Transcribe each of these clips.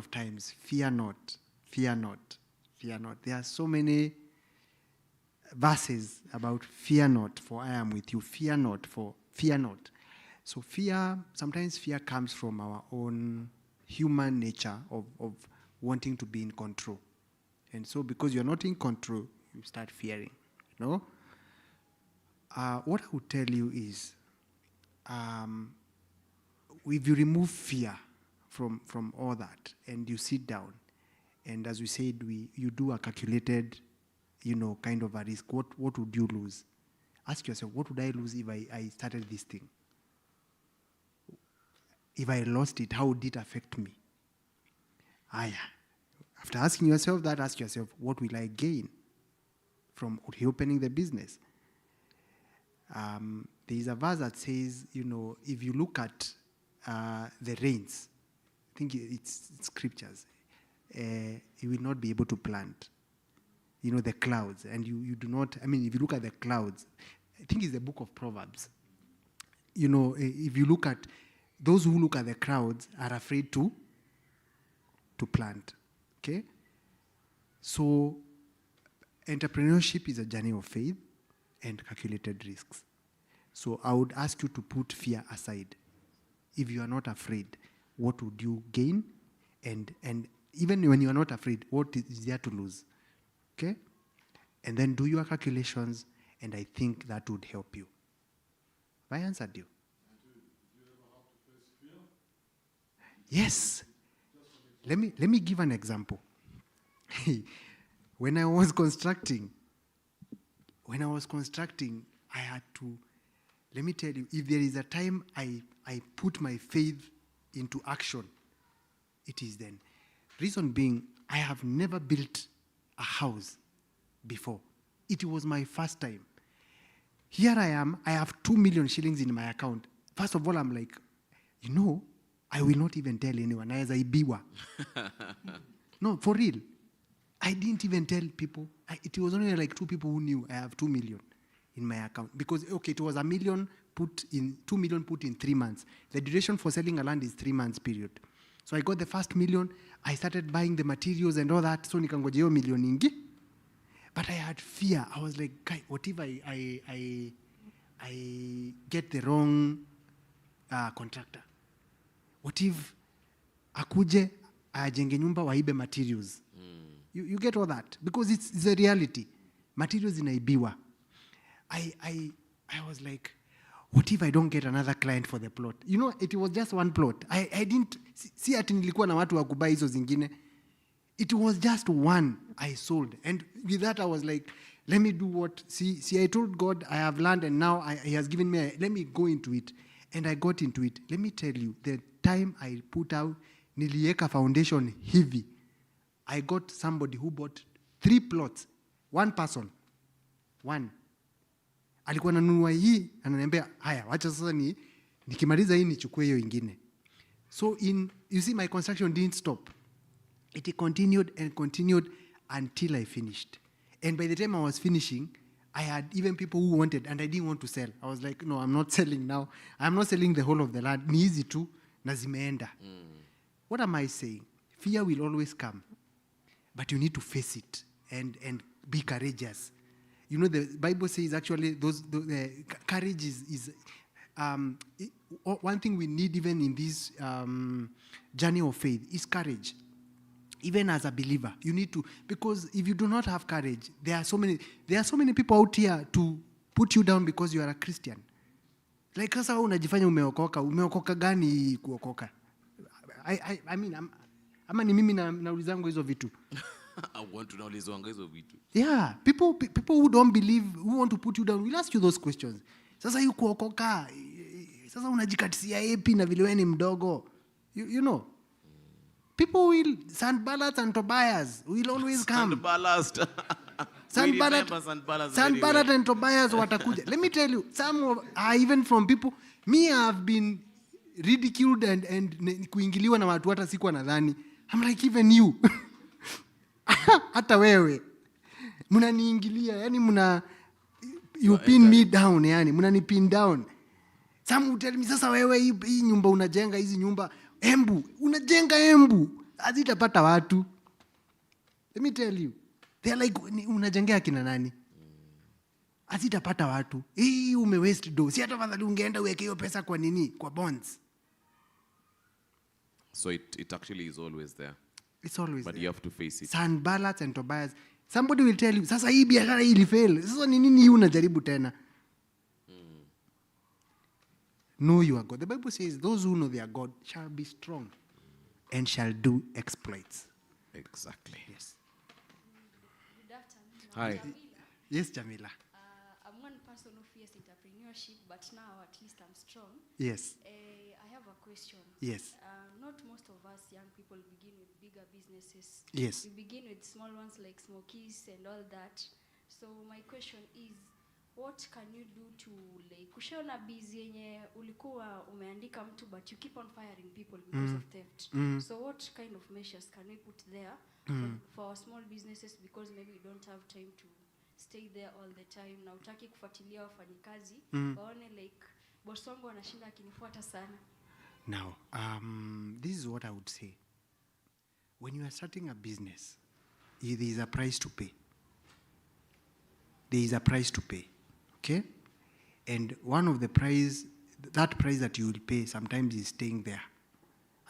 of times, fear not, fear not, fear not. There are so many verses about fear not, for I am with you. Fear not, for fear not. So sometimes fear comes from our own human nature of wanting to be in control. And so because you're not in control, you start fearing, What I would tell you is, if you remove fear from all that and you sit down, and as we said, you do a calculated, kind of a risk, what would you lose? Ask yourself, what would I lose if I started this thing? If I lost it, how would it affect me? After asking yourself that, ask yourself, what will I gain from reopening the business? There is a verse that says, if you look at the rains, I think it's scriptures, you will not be able to plant. The clouds, and you do not, if you look at the clouds, I think it's the book of Proverbs. If you look at, those who look at the clouds are afraid to plant. Okay? So, entrepreneurship is a journey of faith and calculated risks. So, I would ask you to put fear aside. If you are not afraid, what would you gain? And even when you are not afraid, what is there to lose? Okay? And then do your calculations, and I think that would help you. Have I answered you? Yes. Let me give an example. When I was constructing, I had to, let me tell you, if there is a time I put my faith into action, it is then. Reason being, I have never built a house before. It was my first time. Here I am, I have 2 million shillings in my account. First of all, I'm like, I will not even tell anyone. As I biwa. No, for real. I didn't even tell people. It was only like 2 people who knew I have 2 million in my account. Because, it was 2 million put in 3 months. The duration for selling a land is 3 months period. So I got the first 1 million. I started buying the materials and all that. So nikangojeo million ingi. But I had fear. I was like, guy, what if I get the wrong contractor? What if akuje ajenge nyumba waibe materials? You get all that? Because it's a reality. Materials inaibiwa. I was like, what if I don't get another client for the plot? It was just one plot. I didn't see ati nilikuwa na watu wa kubai hizo zingine. It was just one I sold. And with that I was like, let me do what, see I told God I have learned, and now he has given me, let me go into it. And I got into it. Let me tell you, the time I put out, nilieka foundation hivi. I got somebody who bought 3 plots. One person. One. Alikuwa nanunua hii, ananiambia, haya, wacha sasa nikimaliza hii nichukue hiyo ingine. So you see, my construction didn't stop. It continued and continued until I finished. And by the time I was finishing, I had even people who wanted, and I didn't want to sell. I was like, no, I'm not selling now. I'm not selling the whole of the land. Ni easy too, na zimeenda. What am I saying? Fear will always come. But you need to face it and be courageous. The Bible says actually courage is one thing we need even in this journey of faith is courage. Even as a believer, you need to, because if you do not have courage, there are so many people out here to put you down because you are a Christian. Like sasa unajifanya umeokoka gani kuokoka? I mean, ama ni mimi naulizangu hizo vitu. I want to naulizangu hizo vitu. Yeah, people who don't believe, who want to put you down, will ask you those questions. Sasa yu kuokoka, sasa unajikatisia epi na vile wewe ni mdogo. You know. People will, Sanballat and Tobias will always come. Sanballat and Tobias watakuja. Let me tell you, some are even from people, me have been ridiculed and kuingiliwa na watu hata sikuwa nadhani. I'm like, even you. Hata wewe. Mnaniingilia, yani you pin me down, yani mnani pin down. Some will tell me, sasa wewe hii nyumba unajenga hizi nyumba, unajenga embu. hazitapata watu. Let me tell you, they are like, unajengea kina nani? Hazitapata watu. Hii umewaste do. Si hata fadhali ungeenda uweke hiyo pesa kwa nini? Kwa bonds. So it actually is always there. It's always But there. you have to face it. Sanballat and Tobias. Somebody will tell you, sasa hii biashara hii ilifail. Sasa ni nini hii unajaribu tena? Know your God. The Bible says, those who know their God shall be strong and shall do exploits. Exactly. Yes. Good afternoon. Hi. Jamila. Yes, Jamila. I'm one person who fears entrepreneurship, but now at least I'm strong. Yes. I have a question. Yes. Not most of us young people begin with bigger businesses. Yes. We begin with small ones like smokies and all that. So my question is, what can you do to like kushaona busy yenye ulikuwa umeandika mtu but you keep on firing people because of theft. So what kind of measures can we put there for our small businesses, because maybe we don't have time to stay there all the time na utaki kufuatilia wafanyikazi waone like boss wangu anashinda akinifuata sana. Now, this is what I would say. When you are starting a business, there is a price to pay. There is a price to pay. Okay? And one of the price, that price that you will pay sometimes is staying there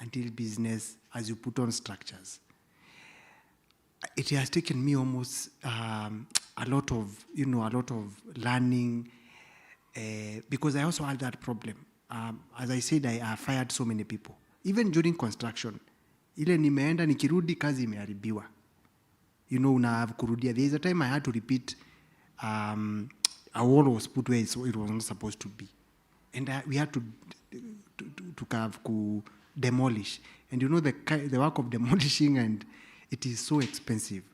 until business, as you put on structures. It has taken me almost a lot of learning, because I also had that problem. As I said, I have fired so many people. Even during construction, ile nimeenda nikirudi kazi imeharibiwa. Una have kurudia. There is a time I had to repeat, a wall was put where it was not supposed to be. And we had to demolish. And the work of demolishing, and it is so expensive.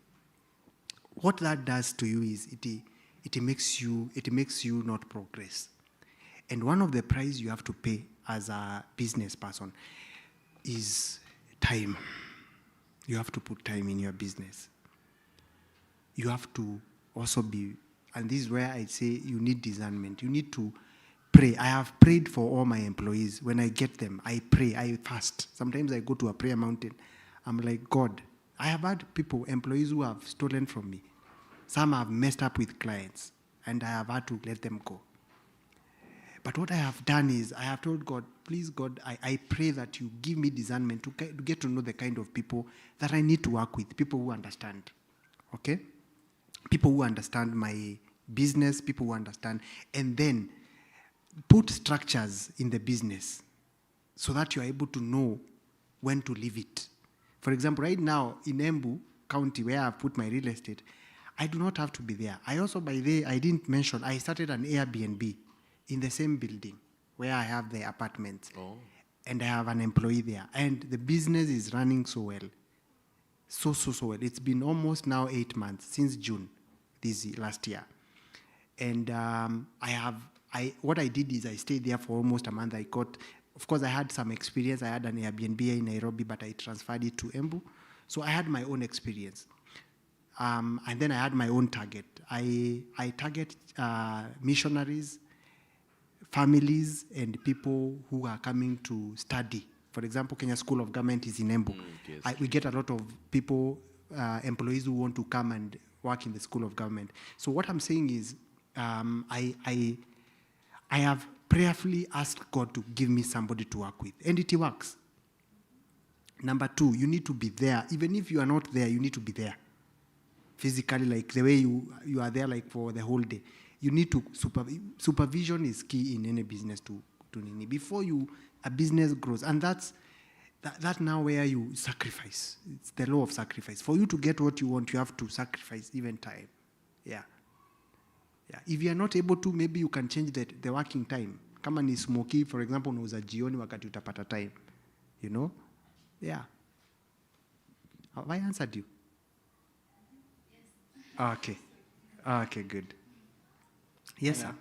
What that does to you is it makes you not progress. And one of the price you have to pay as a business person is time. You have to put time in your business. You have to also be, and this is where I say you need discernment. You need to pray. I have prayed for all my employees. When I get them, I pray, I fast. Sometimes I go to a prayer mountain. I'm like, God, I have had employees who have stolen from me. Some have messed up with clients, and I have had to let them go. But what I have done is I have told God, please, God, I pray that you give me discernment to get to know the kind of people that I need to work with, people who understand, okay? People who understand my business, people who understand, and then put structures in the business so that you are able to know when to leave it. For example, right now in Embu County, where I've put my real estate, I do not have to be there. I also, by the way, I didn't mention, I started an Airbnb in the same building where I have the apartments. Oh. And I have an employee there. And the business is running so well. So well. It's been almost now 8 months, since June last year. And what I did is I stayed there for almost a month. Of course, I had some experience. I had an Airbnb in Nairobi, but I transferred it to Embu. So I had my own experience. And then I had my own target. I target missionaries, families, and people who are coming to study. For example, Kenya School of Government is in Embu. Yes. We get a lot of people, employees who want to come and work in the School of Government. So what I'm saying is, I have prayerfully asked God to give me somebody to work with, and it works. Number 2, you need to be there. Even if you are not there, you need to be there. Physically, like the way you are there like for the whole day. You need to, supervision is key in any business to nini. Before a business grows. And that's now where you sacrifice. It's the law of sacrifice. For you to get what you want, you have to sacrifice even time. Yeah. If you are not able to, maybe you can change the working time. Kama ni smoky, for example, unauza jioni wakati utapata time. Yeah. Have I answered you? Yes. Okay, good. Yes, sir.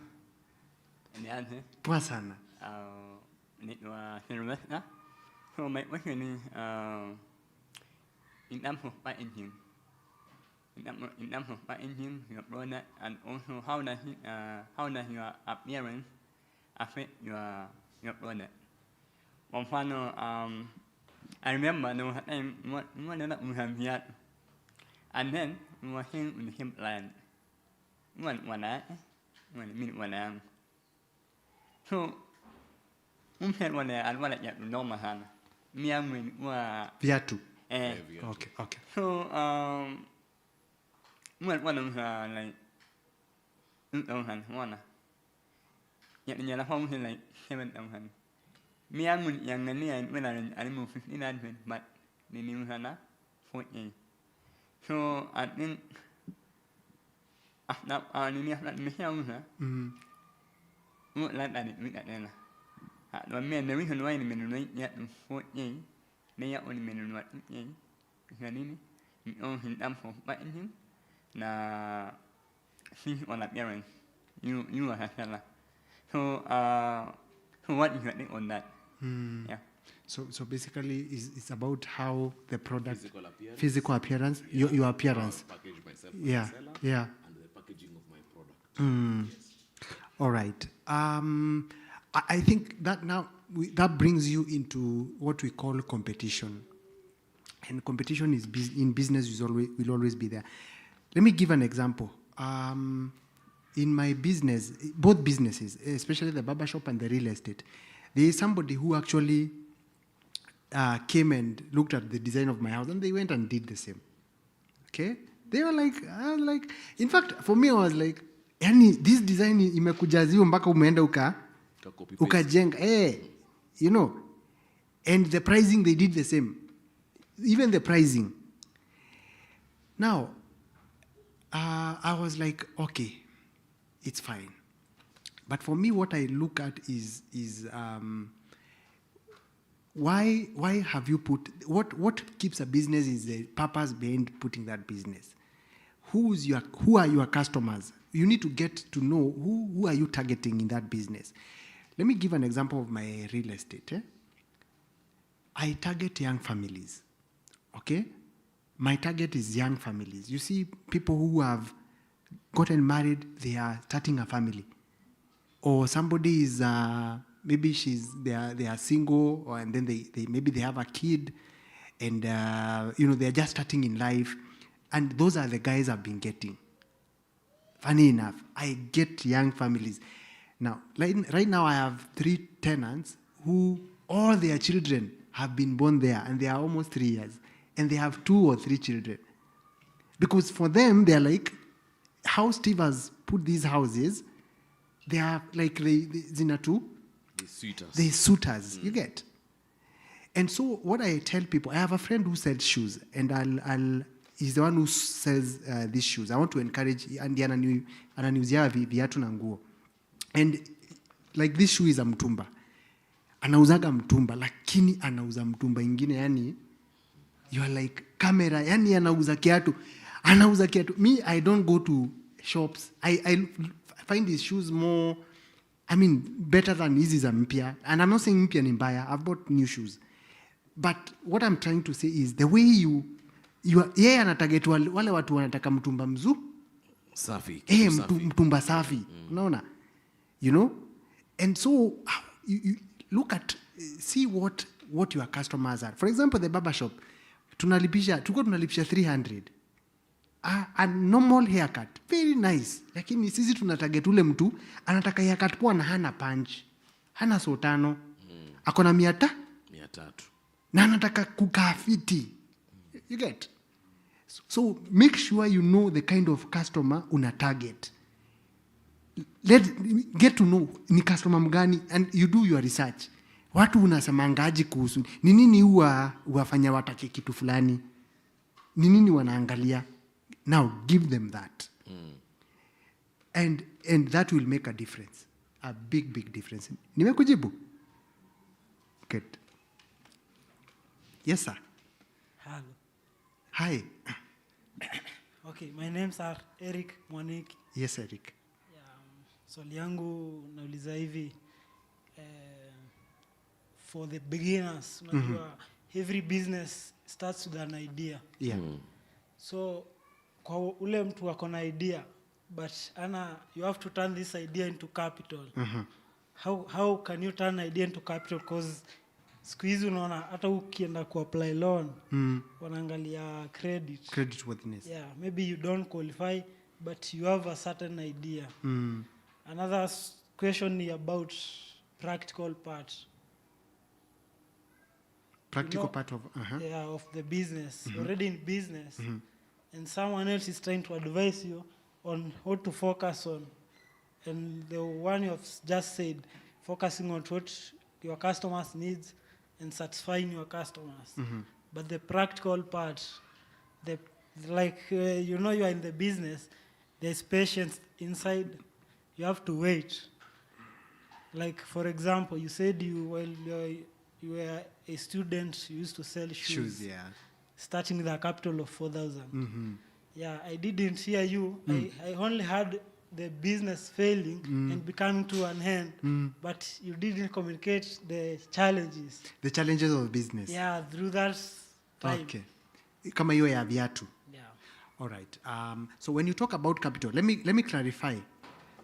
Nianze. Poa sana. Naitwa Sylvester. So my question is, in terms of my engine, your product, and also how does your appearance affect your product? Kwa mfano, I remember there was a time one of them here, and then we were here in the same land. One minute one. So, said one day I wanted to know my hand. Me and we were Viatu. Heavy. Okay. So one of them like one. Yet in your home like 7,000. Me and when young and when I moved 59, but the new Hannah 48. So I think after I knew that me here, what like that it with that then. The men the reason why the men yet 48, they are only men what Hanini, you own him up for biting him. Na see on appearance, you are Hannah. So what you think on that? Yeah. So basically, it's about how the product, Physical appearance. physical appearance, your appearance. I'll package myself as Yeah, a seller yeah. and the packaging of my product. Yes. All right. I think that now that brings you into what we call competition, and competition is in business will always be there. Let me give an example. In my business, both businesses, especially the barber shop and the real estate, there is somebody who actually came and looked at the design of my house, and they went and did the same. Okay? They were like, in fact, for me, I was like, yani, this design imekujaziwa mpaka umeenda Copy paste. ukajenga. You know. And the pricing, they did the same. Even the pricing. Now, I was like, okay, it's fine. But for me, what I look at is why have you put what keeps a business is the purpose behind putting that business. Who are your customers? You need to get to know who are you targeting in that business. Let me give an example of my real estate. I target young families. Okay? My target is young families. You see, people who have gotten married, they are starting a family. Or somebody is maybe they are single, and then they maybe they have a kid, and they are just starting in life, and those are the guys I've been getting. Funny enough, I get young families. Now, right now I have 3 tenants who all their children have been born there, and they are almost 3 years, and they have 2 or 3 children. Because for them, they're like, how Steve has put these houses, they are like Zinatu. They suitors, you get. And so what I tell people, I have a friend who sells shoes, and he's the one who sells these shoes. I want to encourage, and ananiuzia viatu na nguo. And like this shoe is a mtumba. Anauzaga mtumba, lakini anauza mtumba ingine, yani, you are like, camera, yani anauza kiatu. Me, I don't go to shops. I find these shoes more, better than hizi za mpya. And I'm not saying mpya ni mbaya. I've bought new shoes. But what I'm trying to say is the way yeye anatarget wale watu wanataka mtumba Safi. Mtumba safi. Unaona? You know? And so you look at, see what your customers are. For example, the barber shop, tunalipisha 300. A normal haircut, very nice. Lakini sisi tunatarget ule mtu anataka haircut poa na hana punch, hana sotano, akona 300 na anataka kukaa fiti. You get? So make sure you know the kind of customer una target. Get to know ni customer mgani, and you do your research. Watu unasemangaji kuhusu ni nini huwafanya watake kitu fulani, ni nini wanaangalia. Now give them that. And that will make a difference. A big difference. Nimekujibu? Good. Yes, sir. Hello. Hi. Okay, my name's Eric Mwaniki. Yes, Eric. Swali yangu nauliza hivi, for the beginners, unajua every business starts with an idea. Yeah. So kwa ule mtu wako na idea, but you have to turn this idea into capital. How can you turn idea into capital? Because siku hizi unaona hata ukienda kuapply loan wanaangalia Credit worthiness. Yeah, maybe you don't qualify but you have a certain idea. Another question is about practical part. Practical part of Yeah, of the business. Already in business, and someone else is trying to advise you on what to focus on. And the one you have just said, focusing on what your customers needs and satisfying your customers. But the practical part, you know, you are in the business, there's patience inside. You have to wait. Like, for example, you said you were a student, you used to sell shoes. Yeah. Starting with a capital of 4,000. Yeah, I didn't hear you. I only heard the business failing and becoming to an end, but you didn't communicate the challenges. The challenges of business. Yeah, through that time. Okay. Kama hiyo ya viatu. Yeah. All right. So when you talk about capital, let me clarify.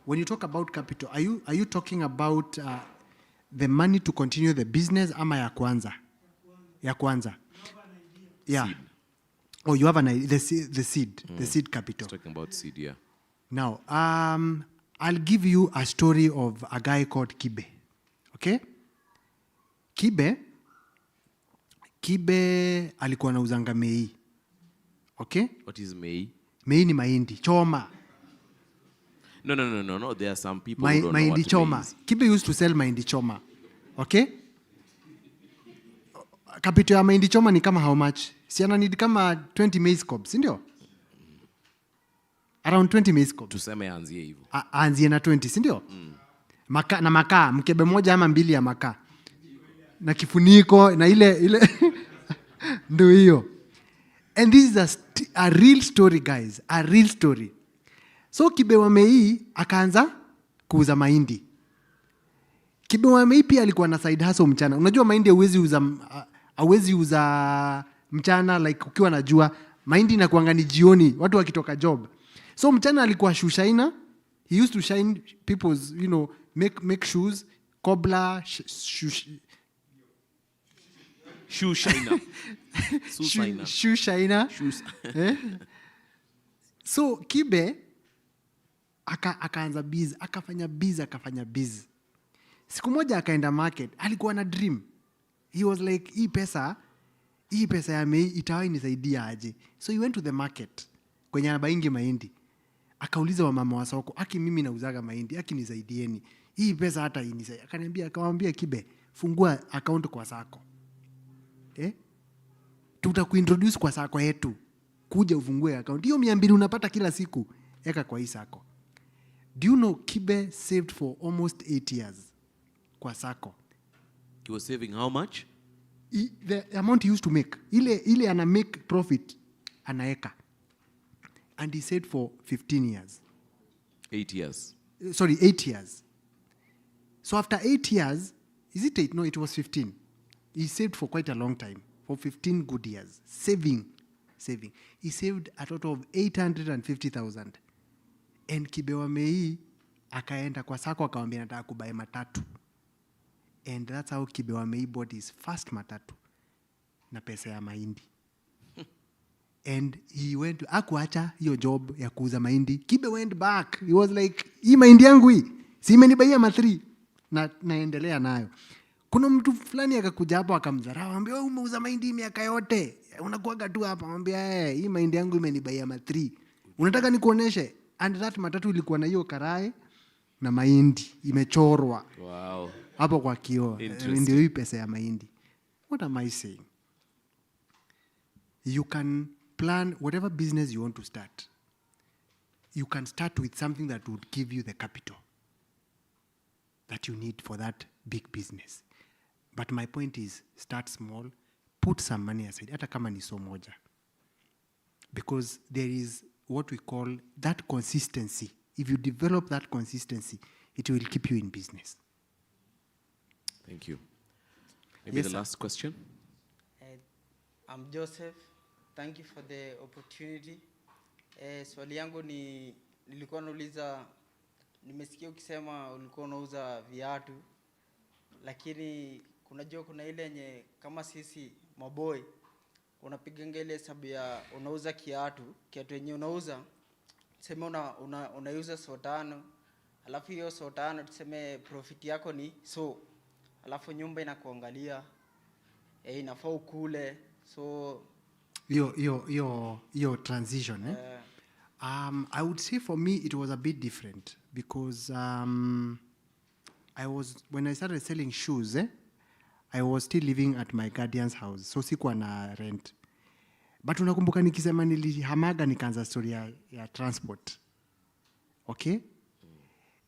When you talk about capital, are you talking about the money to continue the business ama ya kwanza? Ya kwanza. Yeah. Seed. Oh, you have an idea, the seed, the seed capital. He's talking about seed, yeah. Now, I'll give you a story of a guy called Kibe. Okay? Kibe alikuwa anauzanga mei. Okay? What is May? Mei ni mahindi choma. No. There are some people who don't know Mahindi what choma. May is. Kibe used to sell mahindi choma. Okay? Capital ya mahindi choma ni kama how much? Si ana need kama 20 maize cobs, si ndio? Around 20 maize cobs. Tuseme aanzie hivyo. Aanzie na 20, si ndio? Na makaa, mkebe moja ama mbili ya makaa. Na kifuniko na ile ndio hiyo. And this is a real story, guys, a real story. So Kibe wa Mei akaanza kuuza mahindi. Kibe wa Mei pia alikuwa na side hustle mchana. Unajua mahindi hauwezi uza mchana like ukiwa na jua. Mahindi inakuanga ni jioni watu wakitoka job. So mchana alikuwa shoe shiner. He used to shine people's, you know, make shoes, cobbler, shoe shiner. Shoe shiner. So Kibe akaanza biz, akafanya biz. Siku moja akaenda market, alikuwa na dream. He was like, hii pesa ya Mei itawahi nisaidia aje. So he went to the market kwenye anabaingi mahindi. Akauliza wamama wa soko, aki mimi nauzaga mahindi, aki nisaidieni. Hii pesa hata inisaidia. Akamwambia Kibe, fungua account kwa sako. Tutakuintroduce kwa sako yetu. Kuja ufungue account. Hiyo 200 unapata kila siku. Eka kwa hii sako. Do you know Kibe saved for almost 8 years kwa sako? He was saving how much? The amount he used to make. Ile ana make profit anaeka. And he saved for 15 years. 8 years. Sorry, 8 years. So after 8 years, is it 8? No, it was 15. He saved for quite a long time. For 15 good years. Saving. He saved a total of 850,000. And Kibe wa Mei akaenda kwa sako akamwambia nataka kubai matatu. And that's how Kibe wa Mei bought his first matatu na pesa ya mahindi. And he went to akuacha hiyo job ya kuuza mahindi. Kibe went back. He was like, hii mahindi yangu hii, si imenibaia ma3 na naendelea nayo. Kuna mtu fulani akakuja hapo akamdharau, akamwambia wewe umeuza mahindi miaka yote. Unakuaga tu hapa, akamwambia hii mahindi yangu imenibaia ma3. Unataka nikuoneshe? And that matatu ilikuwa na hiyo karae na mahindi imechorwa. Wow. Hapo kwa kioo. Ndio hii pesa ya mahindi. What am I saying? You can plan whatever business you want to start. You can start with something that would give you the capital that you need for that big business. But my point is, start small, put some money aside, hata kama ni so moja. Because there is what we call that consistency. If you develop that consistency, it will keep you in business. Thank you. Maybe Yes, the sir. last question. I'm Joseph. Thank you for the opportunity. Swali yangu nilikuwa nauliza, nimesikia ukisema ulikuwa unauza viatu, lakini kunajua kuna ile yenye kama sisi maboy unapiganga ile hesabu ya unauza kiatu yenye unauza tuseme unauza so 5, alafu hiyo so 5 tuseme profit yako ni so, alafu nyumba inakuangalia inafaa ukule, so your transition I would say for me it was a bit different because when I started selling shoes I was still living at my guardian's house, so sikuwa na rent. But unakumbuka nikisema nilihamaga nikaanza story ya transport. Okay?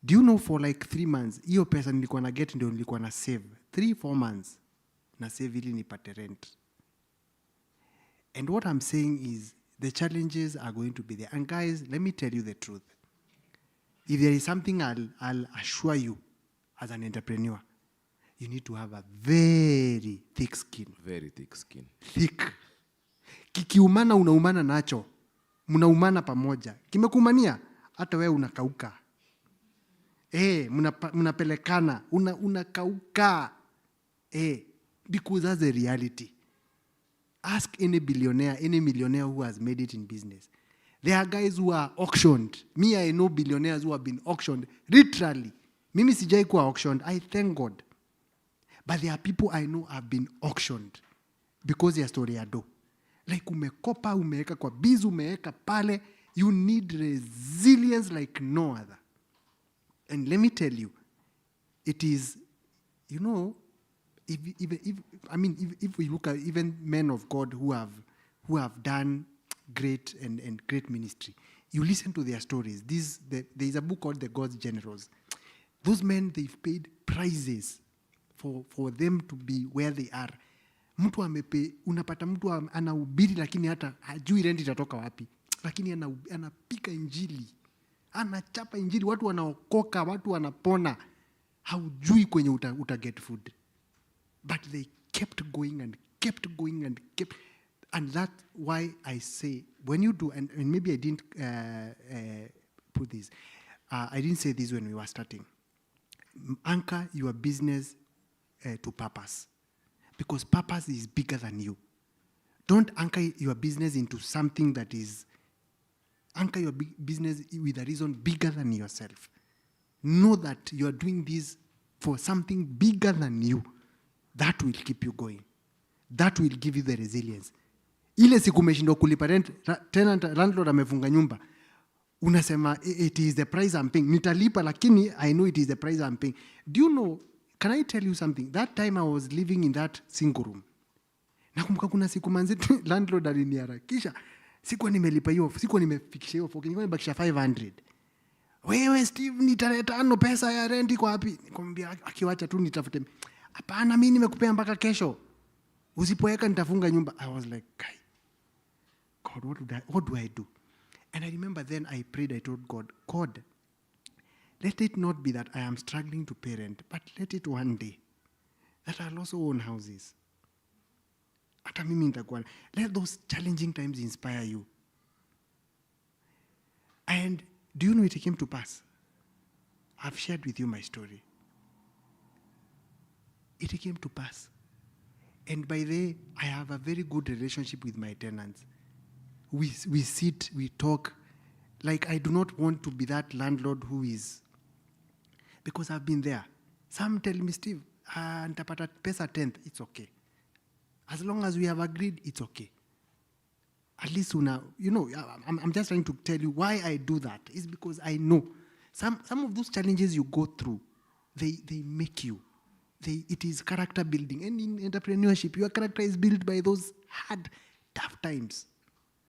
Do you know for like 3 months, hiyo pesa nilikuwa na get ndio nilikuwa na save. 3-4 months na save ili nipate rent. And what I'm saying is the challenges are going to be there. And guys, let me tell you the truth. If there is something I'll assure you as an entrepreneur, you need to have a very thick skin. Very thick skin. Thick. Kikiumana unaumana nacho. Mnaumana pamoja. Kimekumania hata wewe unakauka. Mnapelekana unakauka. Because that's the reality. Ask any billionaire, any millionaire who has made it in business. There are guys who are auctioned. Me, I know billionaires who have been auctioned. Literally. Mimi sijai kuwa auctioned. I thank God. But there are people I know have been auctioned because ya story ya do. Like umekopa, umeweka kwa biz, umeweka pale. You need resilience like no other. And let me tell you, it is, you know, if we look at even men of God who have done great and great ministry, you listen to their stories. There is a book called The God's Generals. Those men, they've paid prices for them to be where they are. Mtu unapata mtu anahubiri lakini hata hajui rent itatoka wapi. Lakini anapika injili. Anachapa injili, watu wanaokoka, watu wanapona. Haujui kwenye uta get food. But they kept going and kept going and kept. And that's why I say, when you do, and maybe I didn't put this, I didn't say this when we were starting. Anchor your business to purpose. Because purpose is bigger than you. Don't anchor your business into something that is, anchor your business with a reason bigger than yourself. Know that you are doing this for something bigger than you. That will keep you going. That will give you the resilience. Ile siku umeshindwa kulipa rent, tenant landlord amefunga nyumba. Unasema it is the price I'm paying. Nitalipa lakini I know it is the price I'm paying. Do you know, can I tell you something? That time I was living in that single room. Nakumbuka kuna siku manzetu landlord aliniharakisha. Sikuwa nimelipa hiyo, sikuwa nimefikisha hiyo foki, nilikuwa nimebakisha 500. Wewe Steve, nitaleta ano pesa ya rent kwa wapi? Nikamwambia akiwacha tu nitafute. Hapana, mimi nimekupea mpaka kesho. Usipoweka nitafunga nyumba. I was like, God, what do I do? And I remember then I prayed, I told God, let it not be that I am struggling to pay rent, but let it one day that I'll also own houses. Hata mimi nitakuwa. Let those challenging times inspire you. And do you know it came to pass? I've shared with you my story. It came to pass. And by the way, I have a very good relationship with my tenants. We sit, we talk. Like, I do not want to be that landlord who is, because I've been there. Some tell me, Steve, nitapata pesa 10th, it's okay. As long as we have agreed, it's okay. At least, I'm just trying to tell you why I do that. It's because I know some of those challenges you go through, they make you. It is character building. And in entrepreneurship, your character is built by those hard, tough times.